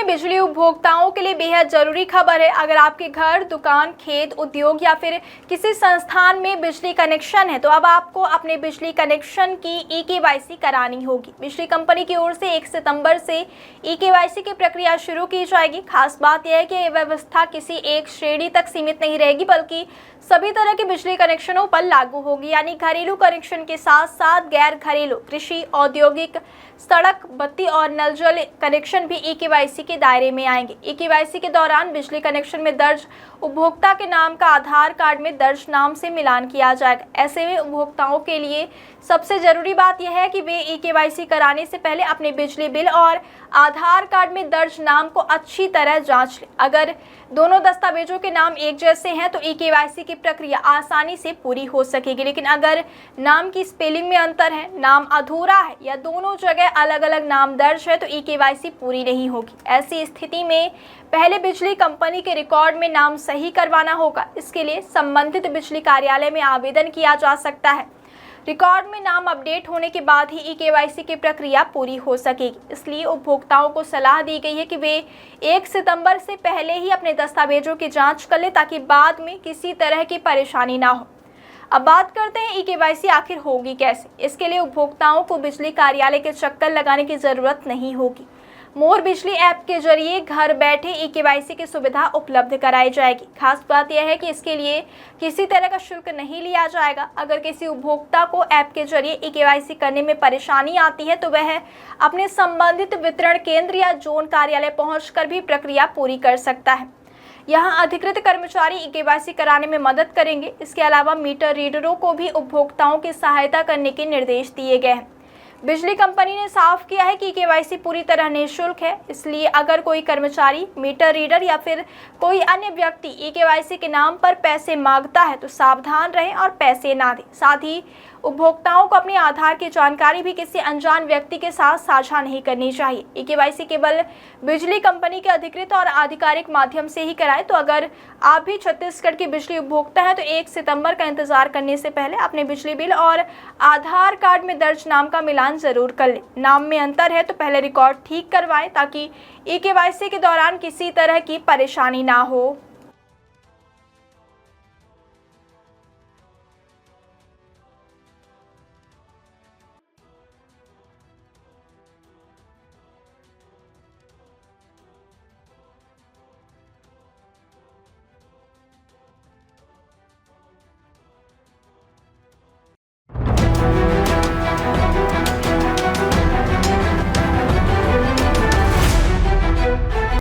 बिजली उपभोक्ताओं के लिए बेहद जरूरी खबर है। अगर आपके घर, दुकान, खेत, उद्योग या फिर किसी संस्थान में बिजली कनेक्शन है तो अब आपको अपने बिजली कनेक्शन की ई-केवाईसी करानी होगी। बिजली कंपनी की ओर से 1 सितंबर से ई-केवाईसी की प्रक्रिया शुरू की जाएगी। खास बात यह है कि यह व्यवस्था किसी एक श्रेणी तक सीमित नहीं रहेगी बल्कि सभी तरह के बिजली कनेक्शनों पर लागू होगी, यानी घरेलू कनेक्शन के साथ साथ गैर घरेलू, कृषि, औद्योगिक, सड़क, बत्ती और नल जल कनेक्शन भी ई-केवाईसी के दायरे में आएंगे। ई-केवाईसी के दौरान बिजली कनेक्शन में दर्ज उपभोक्ता के नाम का आधार कार्ड में दर्ज नाम से मिलान किया जाएगा। ऐसे में उपभोक्ताओं के लिए सबसे जरूरी बात यह है कि वे ई-केवाईसी कराने से पहले अपने बिजली बिल और आधार कार्ड में दर्ज नाम को अच्छी तरह जांच लें। अगर दोनों दस्तावेजों के नाम एक जैसे हैं तो ई-केवाईसी की प्रक्रिया आसानी से पूरी हो सकेगी, लेकिन अगर नाम की स्पेलिंग में अंतर है, नाम अधूरा है या दोनों जगह अलग अलग नाम दर्ज है तो ई-केवाईसी पूरी नहीं होगी। ऐसी स्थिति में पहले बिजली कंपनी के रिकॉर्ड में नाम सही करवाना होगा। इसके लिए संबंधित बिजली कार्यालय में आवेदन किया जा सकता है। रिकॉर्ड में नाम अपडेट होने के बाद ही ई-केवाईसी की प्रक्रिया पूरी हो सकेगी। इसलिए उपभोक्ताओं को सलाह दी गई है कि वे 1 सितंबर से पहले ही अपने दस्तावेजों की जांच कर लें ताकि बाद में किसी तरह की परेशानी ना हो। अब बात करते हैं ई-केवाईसी आखिर होगी कैसे। इसके लिए उपभोक्ताओं को बिजली कार्यालय के चक्कर लगाने की जरूरत नहीं होगी। मोर बिजली ऐप के जरिए घर बैठे ई-केवाईसी की सुविधा उपलब्ध कराई जाएगी। खास बात यह है कि इसके लिए किसी तरह का शुल्क नहीं लिया जाएगा। अगर किसी उपभोक्ता को ऐप के जरिए ई-केवाईसी करने में परेशानी आती है तो वह अपने संबंधित वितरण केंद्र या जोन कार्यालय पहुंचकर भी प्रक्रिया पूरी कर सकता है। यहाँ अधिकृत कर्मचारी ई-केवाईसी कराने में मदद करेंगे। इसके अलावा मीटर रीडरों को भी उपभोक्ताओं की सहायता करने के निर्देश दिए गए हैं। बिजली कंपनी ने साफ किया है कि ई-केवाईसी पूरी तरह निःशुल्क है, इसलिए अगर कोई कर्मचारी, मीटर रीडर या फिर कोई अन्य व्यक्ति ई-केवाईसी के नाम पर पैसे मांगता है तो सावधान रहें और पैसे ना दें। साथ ही उपभोक्ताओं को अपने आधार की जानकारी भी किसी अनजान व्यक्ति के साथ साझा नहीं करनी चाहिए। ई-केवाईसी केवल बिजली कंपनी के अधिकृत और आधिकारिक माध्यम से ही कराएं। तो अगर आप भी छत्तीसगढ़ के बिजली उपभोक्ता हैं तो 1 सितंबर का इंतजार करने से पहले अपने बिजली बिल और आधार कार्ड में दर्ज नाम का मिलान जरूर कर लें। नाम में अंतर है तो पहले रिकॉर्ड ठीक करवाएं ताकि ई-केवाईसी के दौरान किसी तरह की परेशानी ना हो।